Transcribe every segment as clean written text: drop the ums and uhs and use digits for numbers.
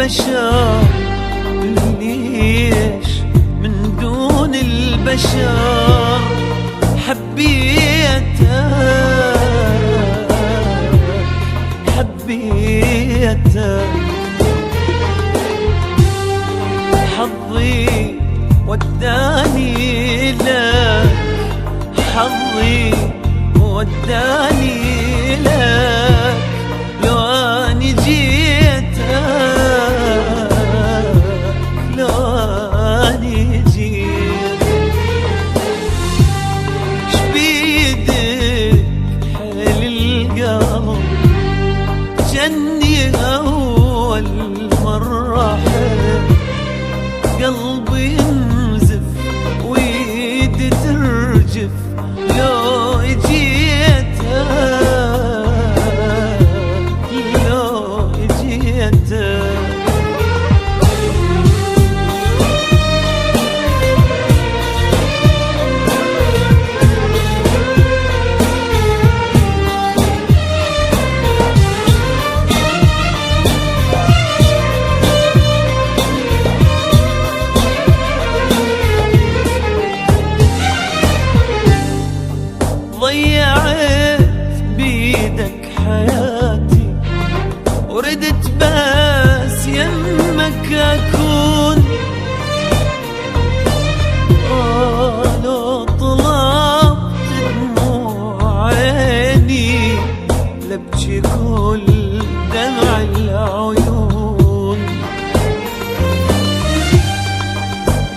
البشر، ليش من دون البشر حبيتك حظي وداني لك، حظي وداني لك، لو اني جيتك، لو اني جيتك. شبيدك حيل القلب جني اول مرة حيل، قلبي ينزف ويدي ترجف لو جيتك، لو جيتك. ضيعت بيدك حياتي وردت بس يمك أكون، لو طلبت دموع عيني لبكي كل دمع العيون،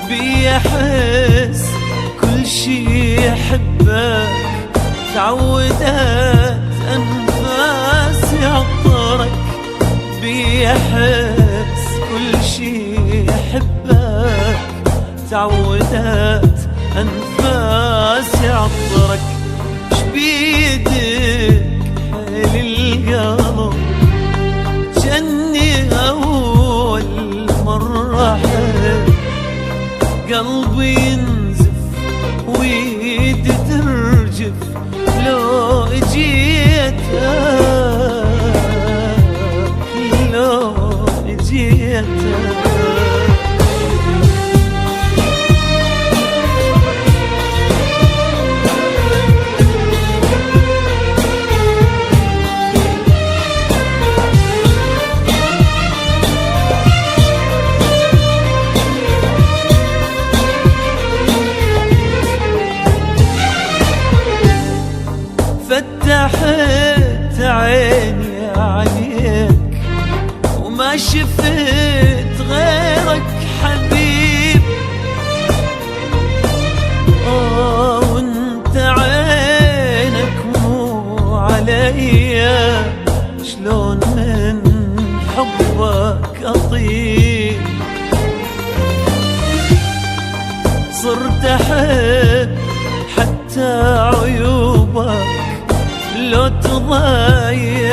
بيحس كل شي يحبك، تعودت أنفاسي عطرك، بيحس كل شي يحبك، تعودت أنفاسي عطرك. شبيدك حيل القلب جني أول مرة حيل، قلبي ينزف ويدي ترجف لو جيتك، لو جيتك. فتحت عيني عليك وما شفت غيرك حبيب، وانت عينك مو عليا، شلون من حبك اطيب. صرت احب حتى عيوبك، لو تضيعني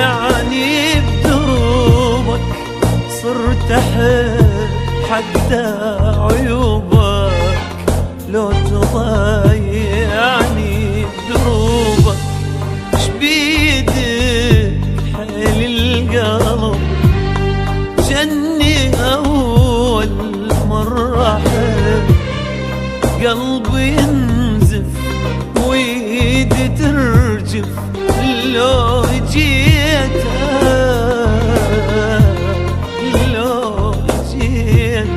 بدروبك. صرت احب حتى عيوبك، لو تضيعني بدروبك. شبيدك حيل القلب جني اول مرة حيل، قلبي ينزف ويدي ترجف لو جيتك، لو جيتك.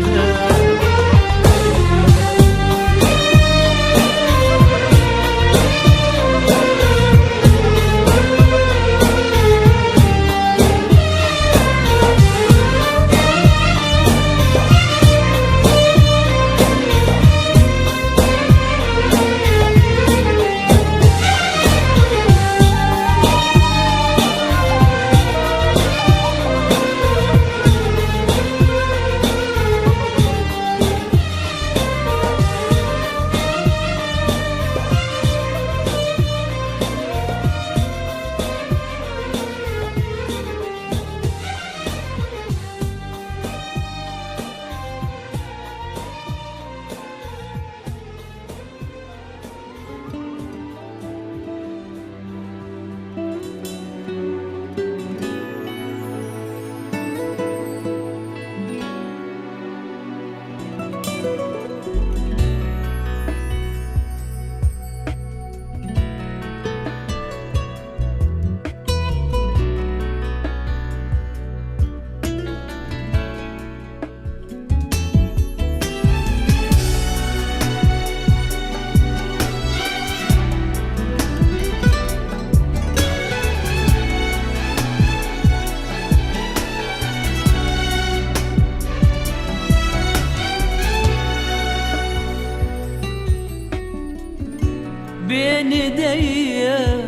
بين ايدي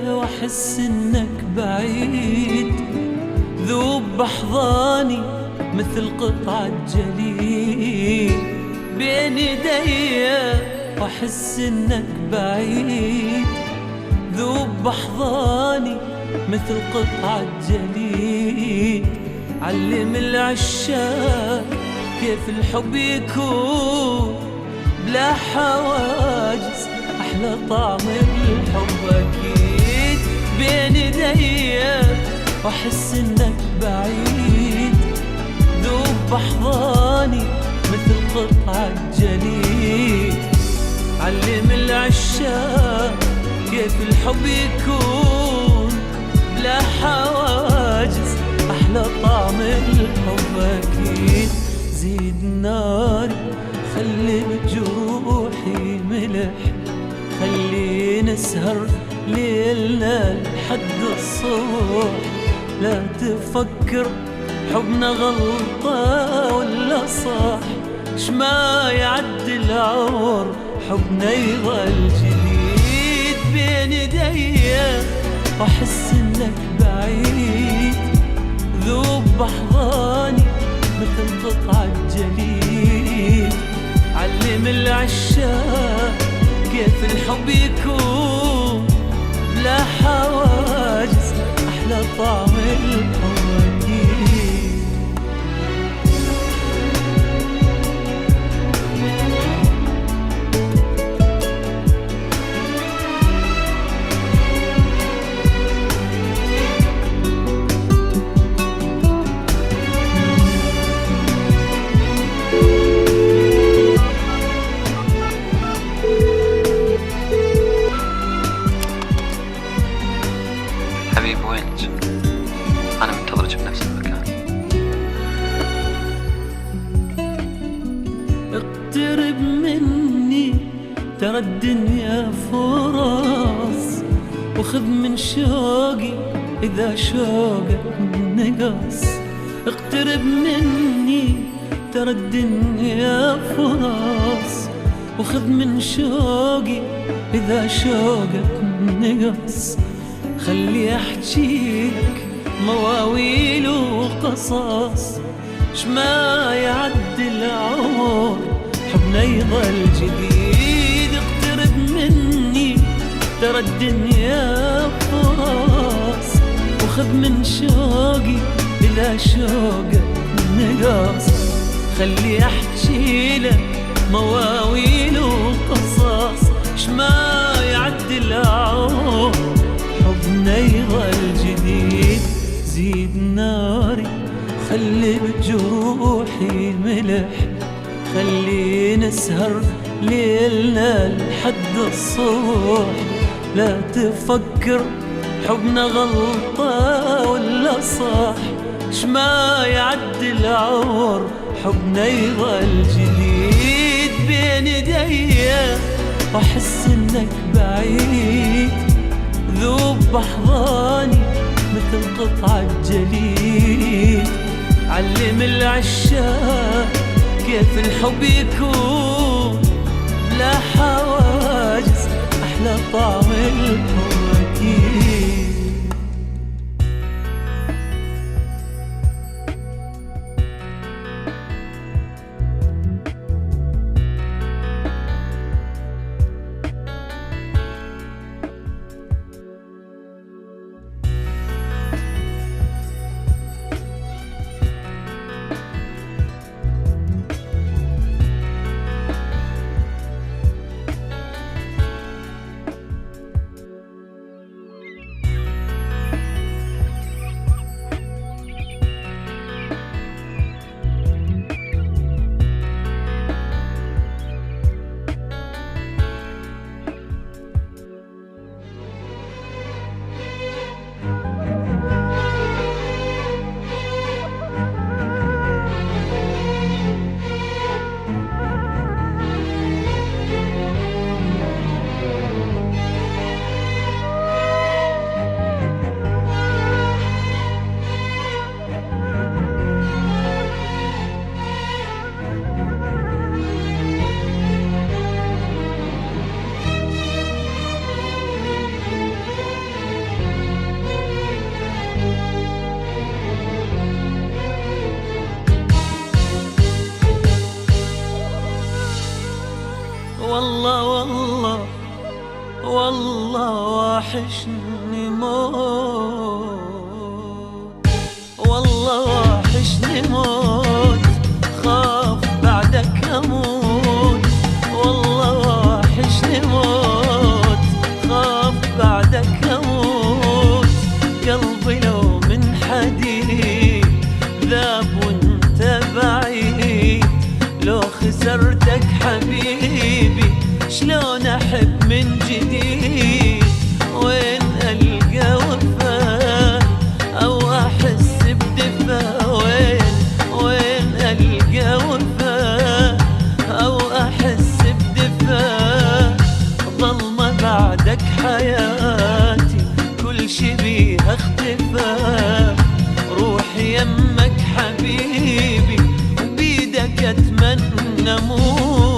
واحس انك بعيد، ذوب بأحضاني مثل قطعة جليد. بين ايدي واحس انك بعيد، ذوب بأحضاني مثل قطعة جليد. علم العشاق كيف الحب يكون بلا حواجز، أحلى طعم الحب أكيد. بين ايدي واحس انك بعيد، ذوب بأحضاني مثل قطعة جليد. علم العشاق كيف الحب يكون بلا حواجز، أحلى طعم الحب أكيد. زيد ناري خلي بجروحي ملح، خلي نسهر ليلنا لحد الصبح. لا تفكر حبنا غلطة ولا صح، شما يعدي العمر حبنا يظل جديد. بين ايدي واحس انك بعيد، ذوب بأحضاني مثل قطعة جليد. علم العشاق كيف الحب يكون بلا حواجز، أحلى طعم الحب أكيد. حبيبي وينك؟ أنا منتظرك بنفس المكان. اقترب مني ترى الدنيا فرص، وخذ من شوقي إذا شوقك نقص. اقترب مني ترى الدنيا فرص، وخذ من شوقي إذا شوقك نقص. خلي أحجيك مواويل وقصص، شما يعدي العمر حبنا يظل جديد. اقترب مني ترى الدنيا فرص، وخذ من شوقي إذا شوقك نقص. خلي أحجي لك مواويل وقصص، شما يعدي العمر حبنا يظل جديد. زيد ناري خلي بجروحي ملح، خلي نسهر ليلنا لحد الصبح. لا تفكر حبنا غلطة ولا صح، شما يعدي العمر حبنا يظل جديد. بين ايدي واحس انك بعيد، ذوب بأحضاني مثل قطعة جليد. علم العشاق كيف الحب يكون بلا حواجز، أحلى طعم الحب أكيد. والله واحشني موت، والله واحشني موت، خاف بعدك اموت. والله واحشني موت، خاف بعدك اموت. قلبي لو من حديد ذاب وانت بعيد، لو خسرتك حبيبي شلون احب من جديد؟ وين القى وفاء او احس بدفاء؟ وين القى وفاء او احس بدفاء؟ ظلمة بعدك حياتي كل شي بيها اختفى. روحي يمك حبيبي وبيدك اتمنى موت.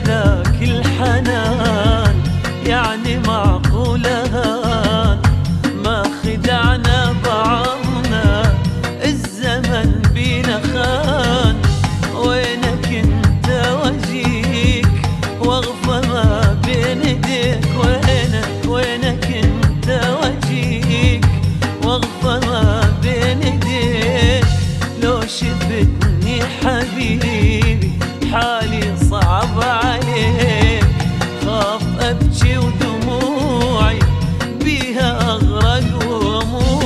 ذاك الحنان يعني معقول هان؟ ما خدعنا بعضنا الزمن بينا خان. وينك انت واجيك واغفى ما بين ايديك؟ وينك انت واجيك واغفى ما بين ايديك؟ لو شفتني حبيبي حالي صعب عليك، خاف ابكي ودموعي بيها اغرق واموت.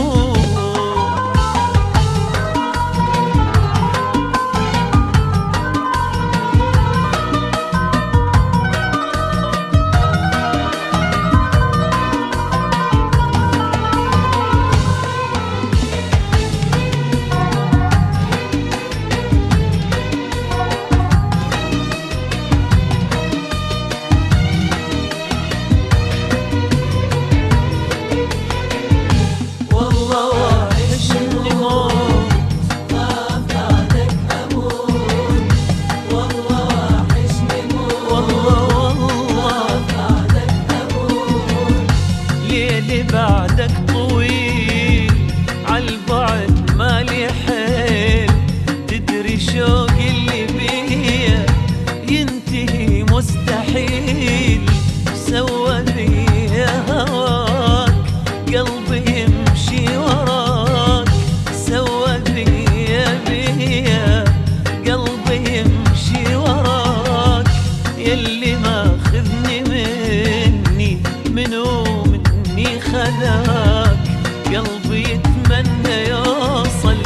ليلي بعدك طويل عالبعد مالي حيل، تدري شوقي اللي بيا ينتهي مستحيل. سوى بيا هواك قلبي يمشي وراك، سوى بيا قلبي يمشي وراك. يلي ماخذني مني منو خذاك، قلبي يتمنى يوصل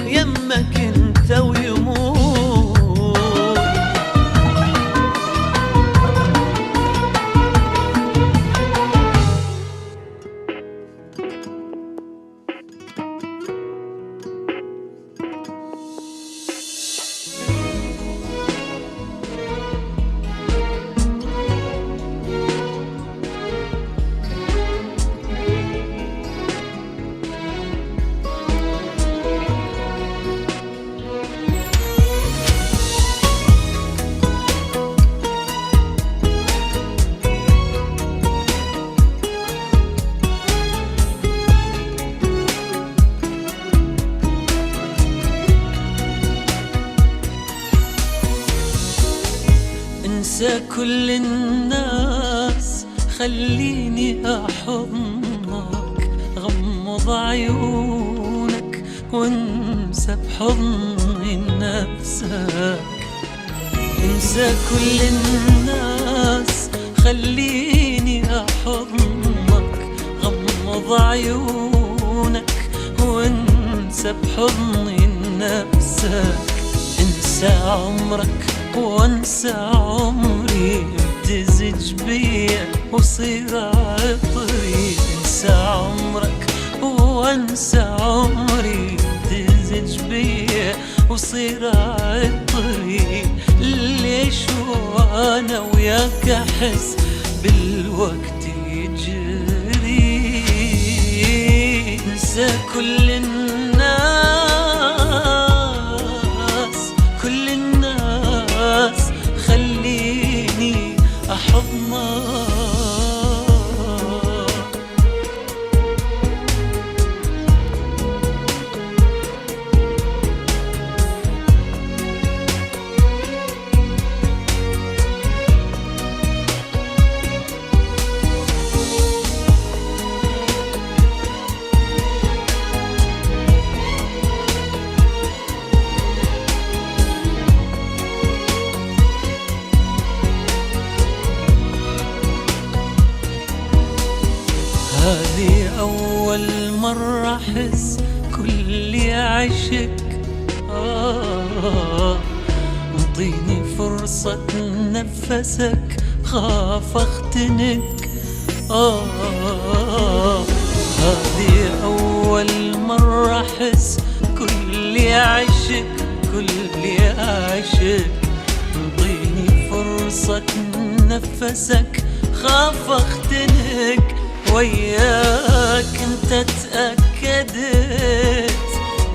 يمك انت ويموت. انسى كل الناس خليني احضنك، غمض عيونك وانسى بحضني نفسك. انسى كل الناس خليني احضنك، غمض عيونك وانسى بحضني نفسك. انسى عمرك وانسى عمري امتزج بيا وصير عطري. انسى عمرك وانسى عمري، تزج بيا وصير عطري. ليش وانا وياك احس بالوقت يجري؟ انسى كل الناس، كل الناس، خليني احضنك. هذه أول مرة أحس كل عشق. انطيني فرصة نفسك، خاف اختنق. هذه أول مرة أحس كل عشق، كل عشق. انطيني فرصة نفسك، خاف اختنق. وياك انت تأكدت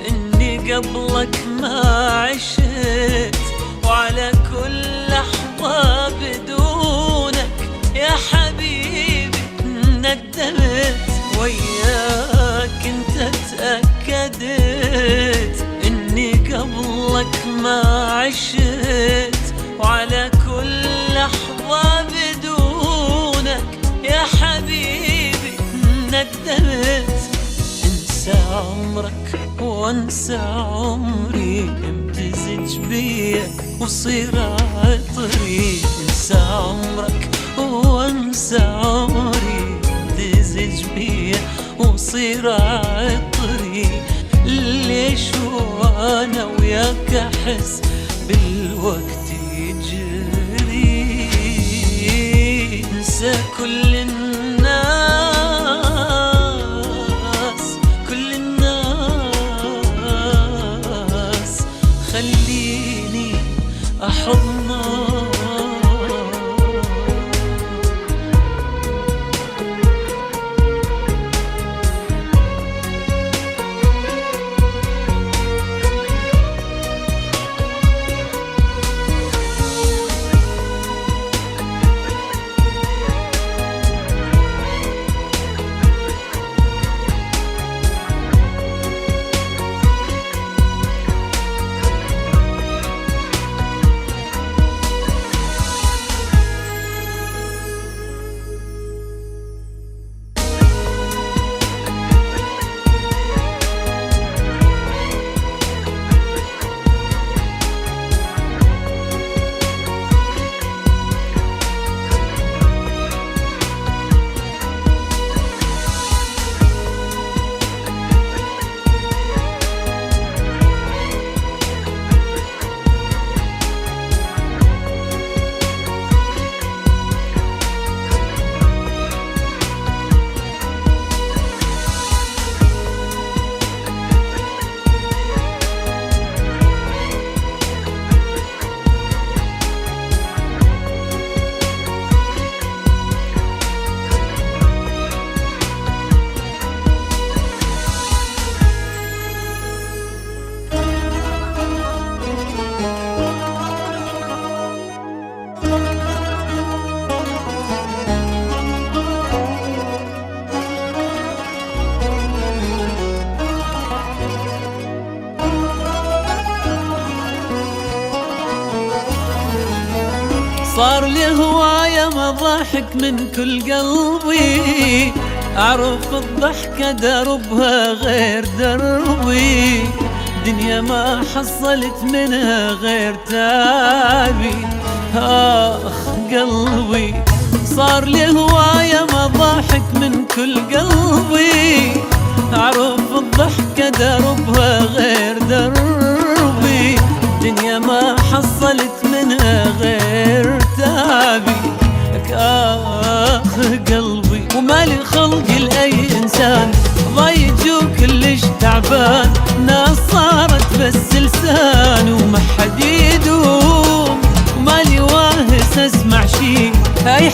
اني قبلك ما عشت، وعلى كل لحظة بدونك يا حبيبي ندمت. وياك انت تأكدت اني قبلك ما عشت، وعلى كل لحظة بدونك يا حبيبي ندمت. انسى عمرك وانسى عمري، امتزج بيا وصير عطري. انسى عمرك وانسى عمري، امتزج بيا وصير عطري. ليش وانا وياك احس بالوقت يجري؟ انسى كل الناس، كل الناس، خليني أحضنك. صار لي هواية مضاحك من كل قلبي، أعرف الضحكة دربها غير دربي، دنيا ما حصلت منها غير تعبي. آخ قلبي صار لي هواية مضاحك من كل قلبي، أعرف الضحكة دربها غير دربي، دنيا ما حصلت منها غير تعبي. آخ قلبي ومالي خلقي لأي إنسان ضايج كل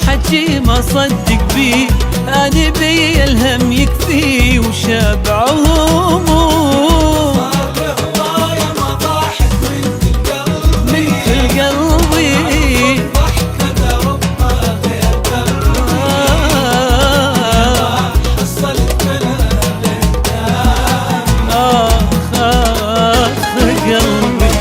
والحكي ما صدق بيه، أنا بي الهم يكفي وشبع هموم. صار له هواية مضاحك من كل قلبي، من كل قلبي ضحكة دربها غير دربي، حصلت منها قلبي.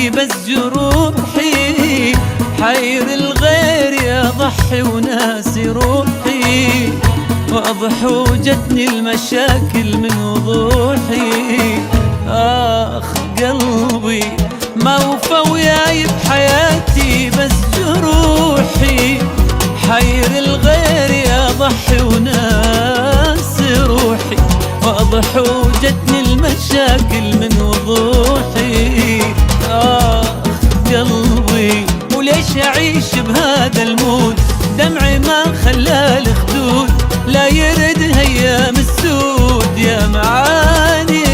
بس جروحي حير الغير يضحي وناسي روحي، واضح وجتني المشاكل من وضوحي. آخ قلبي ما وفى وياي بحياتي، بس جروحي حير الغير يضحي وناسي روحي، واضح وجتني المشاكل من وضوحي. قلبي وليش أعيش بهذا المود، دمعي ما خلى الخدود لا يرد هيام السود. يا معاني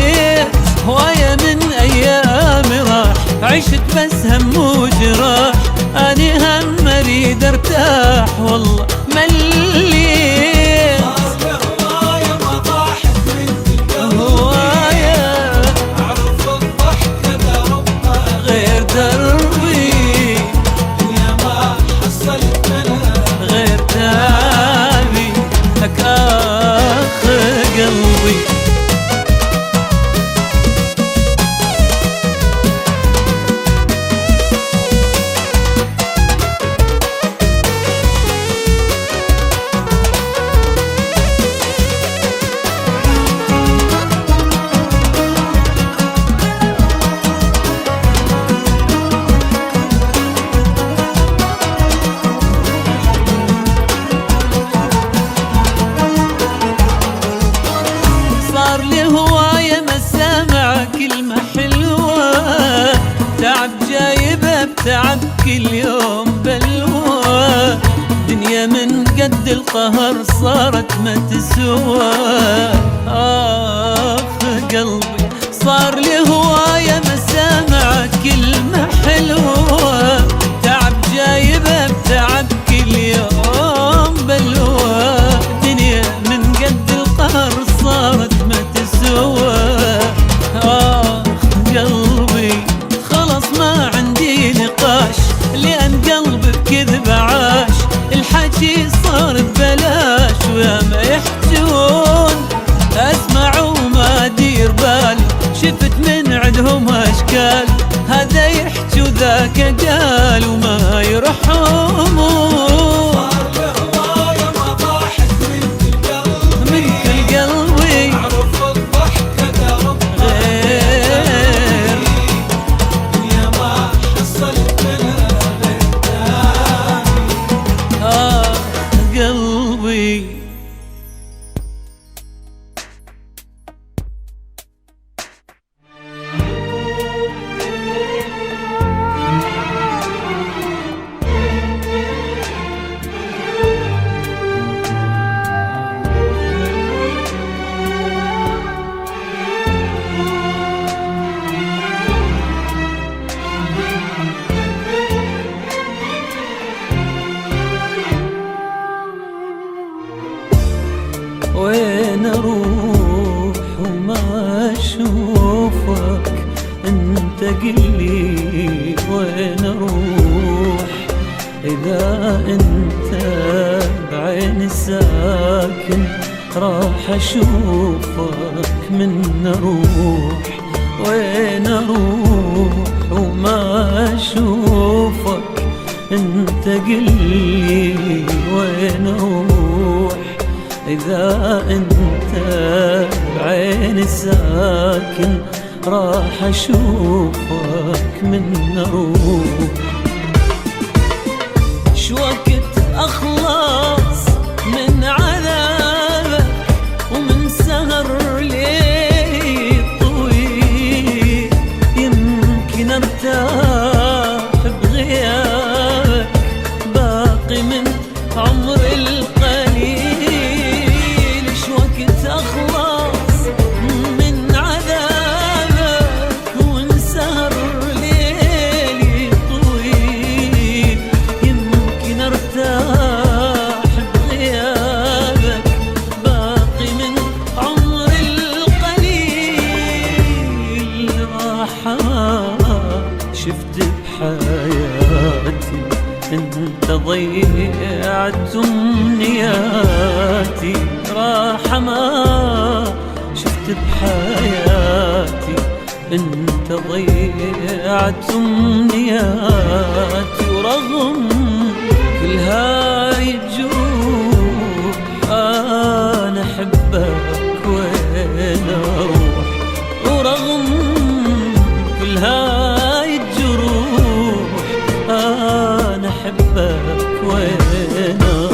هواية من أيام راح، عشت بس هم وجراح، أني هم أريد أرتاح والله مليت. صار له هواية مضاحك من كل هواية أعرف الضحكة دربها غير دربي، يا ما حصلت منها غير تعبي لك آخ قلبي. صار لي هواية ما سامع كلمة حلوة، تعب جايبه بتعب كل يوم بلوى، دنيا من قد القهر صارت ما تسوى. آخ قلبي صار لي هواية ما سامع كلمة حلوة، تعب جايبه بتعب كل يوم بلوى، دنيا من قد القهر صارت ما تسوى. قلبي خلص ما عندي نقاش، لأن قلبي بكذب عاش، الحكي صار ببلاش ويا ما يحجون أسمع وما أدير بالي، شفت من عندهم أشكال، هذا يحكي وذاك قال وما يرحمون. صار له هواية مضاحك من كل من كل قلبي أعرف الضحكة دربها غير يا ما حصلت منها قلبي. وين اروح وما اشوفك انت قلي، وين اروح اذا انت بعين ساكن، راح اشوفك من اروح. وين اروح وما اشوفك انت قلي، وين اروح إذا أنت بعين ساكن، راح أشوفك من روح. ليش وقت أخلص من عذابك ومن سهر ليل طويل، يمكن ارتاح بغيابك باقي من عمر القليل. ليش وقت أخلص من عذابك وانسهر ليلي طويل، يمكن ارتاح بغيابك باقي من عمر القليل. راحة شفت بحياتي انت ضيعت امنياتي، راحة ما شفت بحياتي انت ضيعت امنياتي. ورغم كل هاي الجروح انا احبك وين اروح، ورغم كل هاي الجروح انا احبك وين اروح.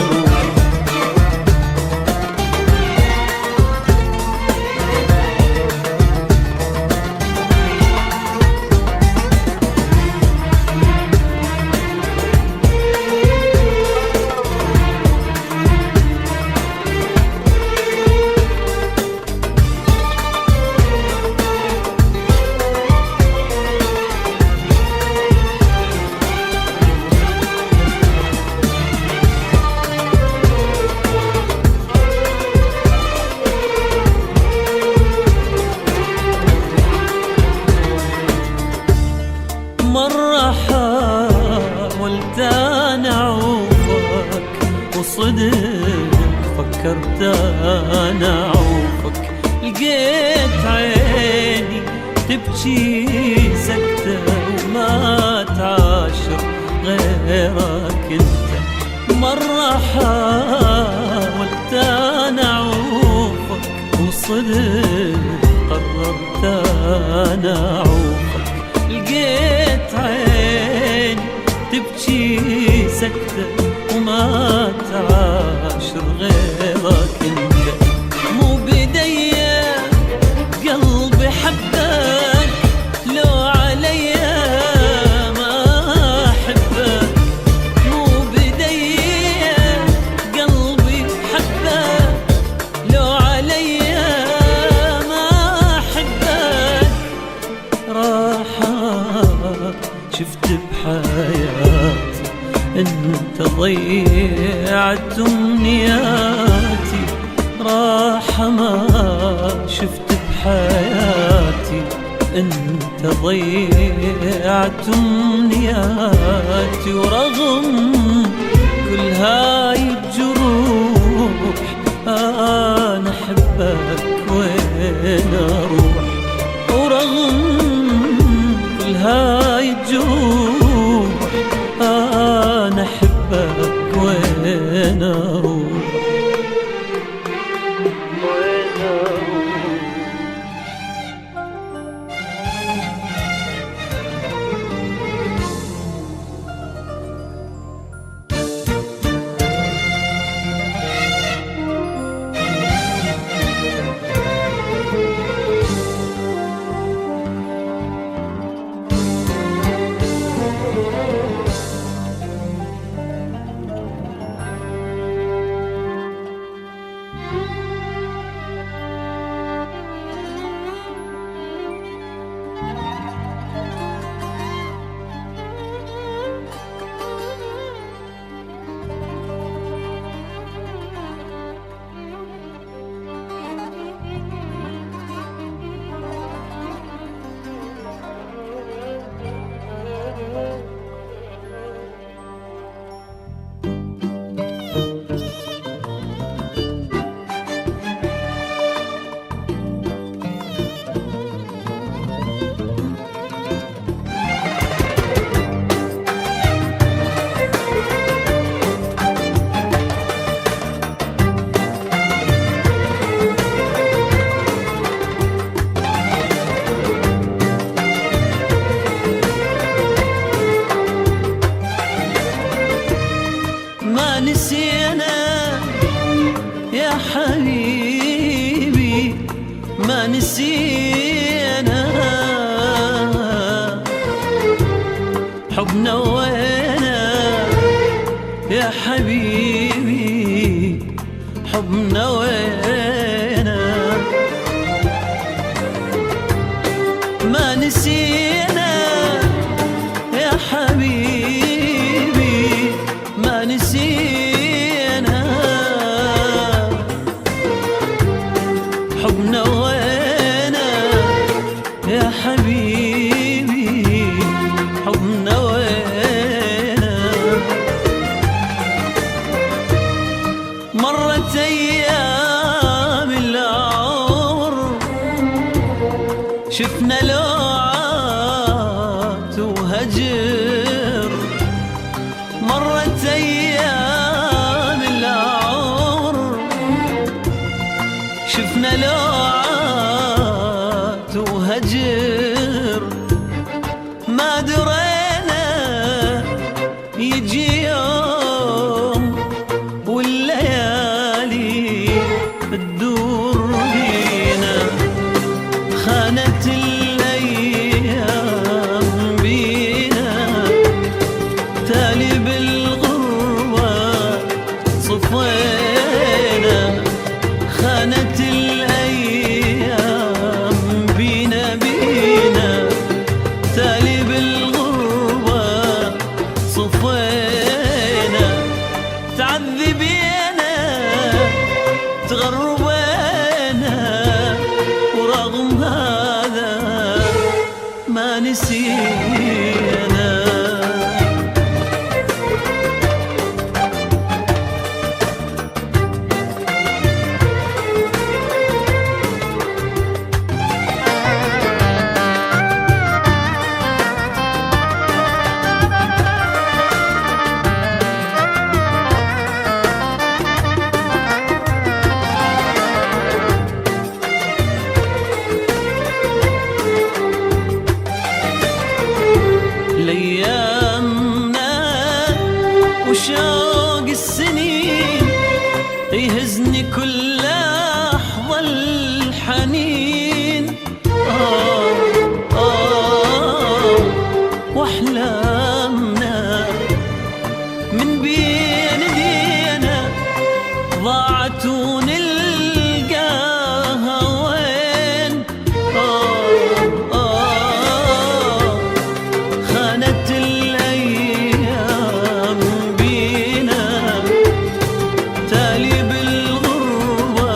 مرة حاولت أنا أعوفك وصدق فكرت أنا أعوفك، لقيت عيني تبكي سكتة وما تعاشر غيرك انت. مرة حاولت أنا أعوفك وصدق قررت أنا أعوفك، لقيت عيني تبكي سكتة وما تعاشر غيرك انت. مو بدي قلبي حبك لو عليا ما احبك، مو بدي قلبي حبك لو عليا ما احبك. راحة شفت بحياتي انت ضيعت امنياتي، راحة ما شفت بحياتي انت ضيعت امنياتي. ورغم كل هاي الجروح انا احبك وين اروح، ورغم كل هاي الجروح انا احبك وين اروح. حبيبي ما نسينا حبنا وينا يا حبيبي حبنا وينا ما نسينا يا حبيبي ما نسينا حبنا وينا يا حبيبي حبنا وينا مرت أيام العمر شفنا لوعات وهجر مرت أيام العمر شفنا لوعات وهجر ما درينا يجي يوم والليالي تدور بينا خانت الأيام بينا تالي بالغربة صفينا خانت الأيام بينا تالي بالغربة صفينا تعذبينا تغربينا ورغم هذا ما نسينا لأيامنا وشوق السنين يهزني كل لحظة الحنين وأحلامنا من بين ايدينا ضاعت ونلقاها وين خانت الأيام بينا تالي بالغربة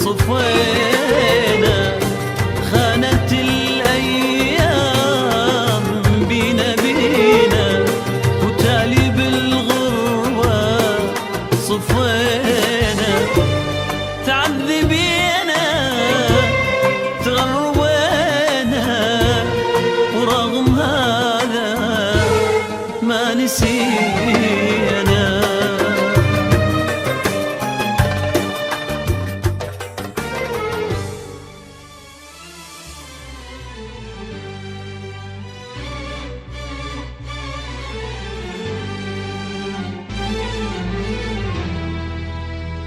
صفينا خانت الأيام بينا وتالي بالغربة صفينا تعذبينا تغربينا ورغم هذا ما نسينا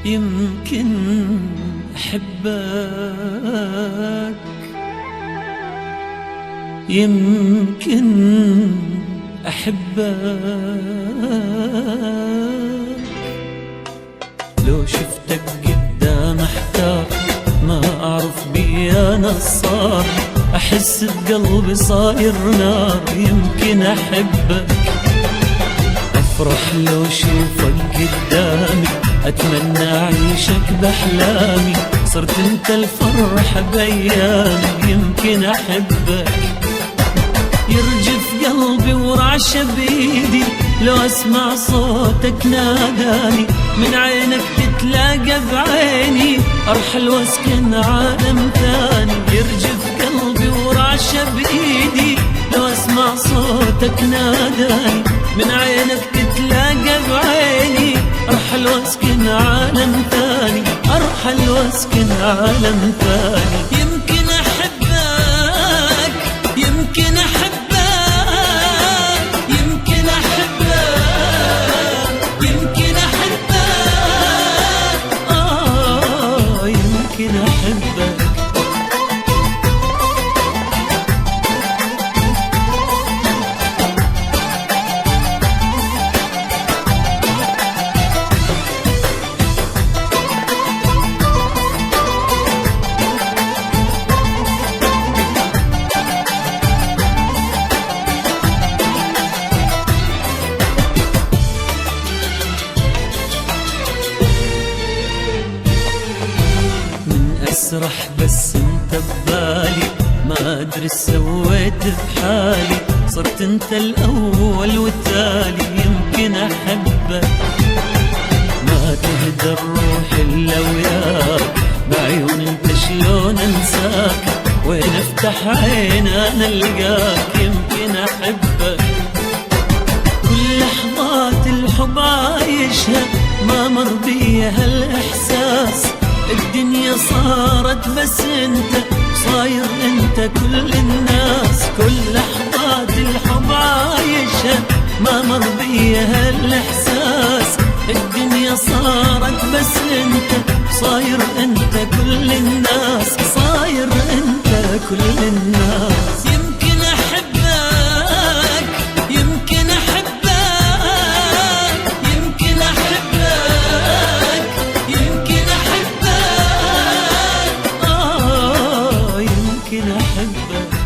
يمكن أحبك يمكن أحبك لو شفتك قدام أحتار ما أعرف بي أنا الصار أحس بقلبي صاير نار يمكن أحبك أفرح لو شوفك قدامي أتمنى أعيشك بأحلامي صرت أنت الفرحة بأيامي يمكن أحبك يرجف قلبي ورعشة بيدي لو أسمع صوتك ناداني من عينك تتلاقى بعيني أرحل واسكن عالم ثاني يرجف قلبي ورعشة بيدي لو أسمع صوتك ناداني من عينك تتلاقى بعيني أرحل واسكن عالم ثاني أرحل واسكن عالم ثاني يمكن أحبك يمكن أحبك يمكن أحبك يمكن أحبك يمكن أحبك. اسرح بس انت ببالي، ما ادري ايش سويت بحالي، صرت انت الاول والتالي يمكن احبك. ما تهدى الروح الا وياك، بعيون انت شلون انساك، وين افتح عين انا القاك يمكن احبك. كل لحظات الحب عايشها ما مر بيها هالاحساس، الدنيا صارت بس انت، صاير انت كل الناس. كل لحظات الحب عايشها ما مر بيها الاحساس، الدنيا صارت بس انت، صاير انت كل الناس، صاير انت كل الناس. يمكن احبك، يمكن احبك، يمكن احبك، يمكن احبك، يمكن احبك.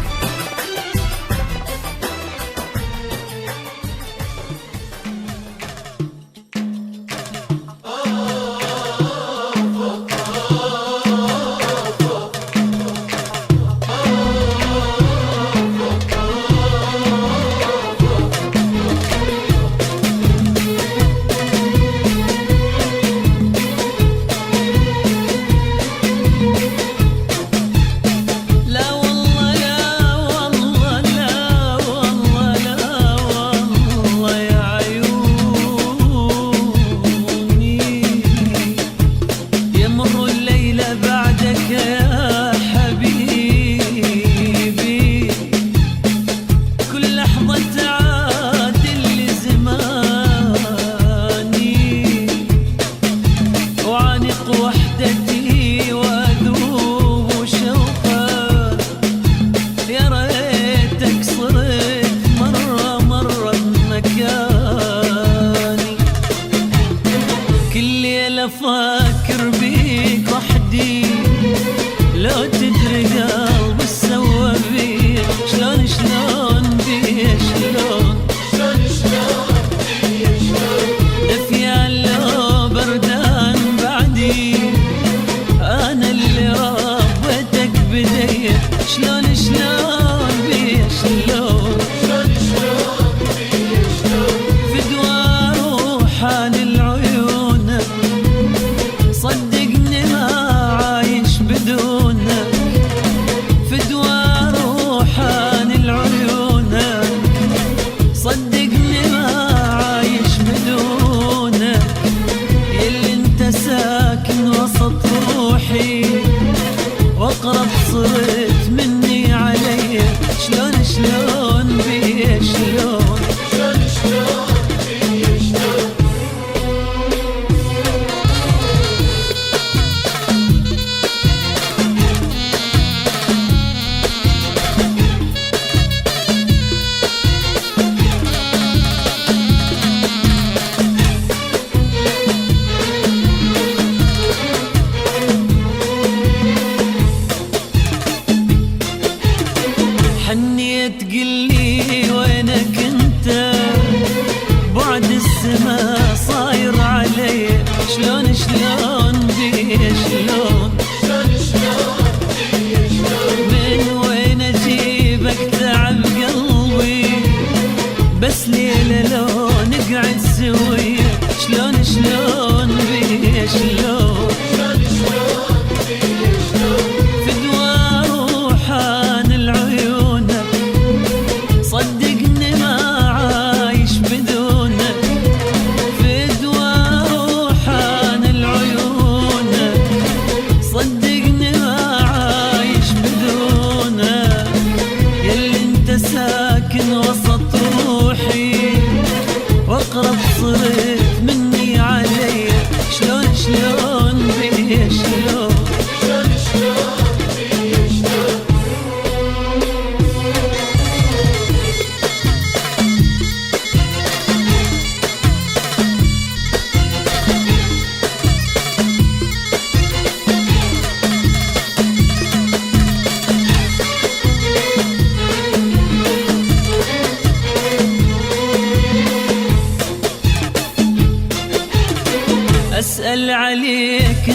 افكر بيك وحدي، لو تدري قلبي سوى بيك شلون شلون بيه شلون، دفيان لو بردان بعدي،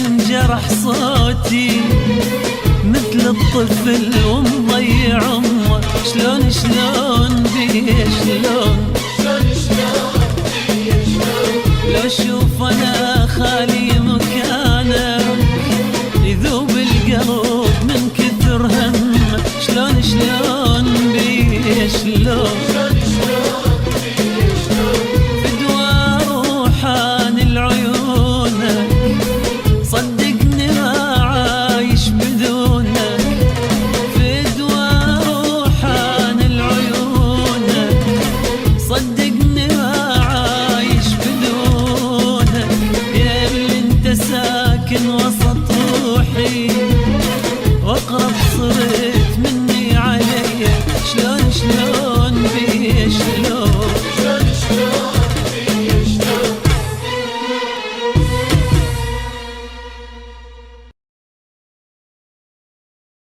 انجرح صوتي مثل الطفل ومضيع عمره. شلون شلون بيه شلون لو اشوف انا خالي مكانك يذوب القلب من كثر همه. شلون شلون بيه شلون فدوى روحان العيونك صدقني ما عايش بدونك. فدوى روحان العيونك صدقني ما عايش بدونك. يا اللي انت ساكن وسط روحي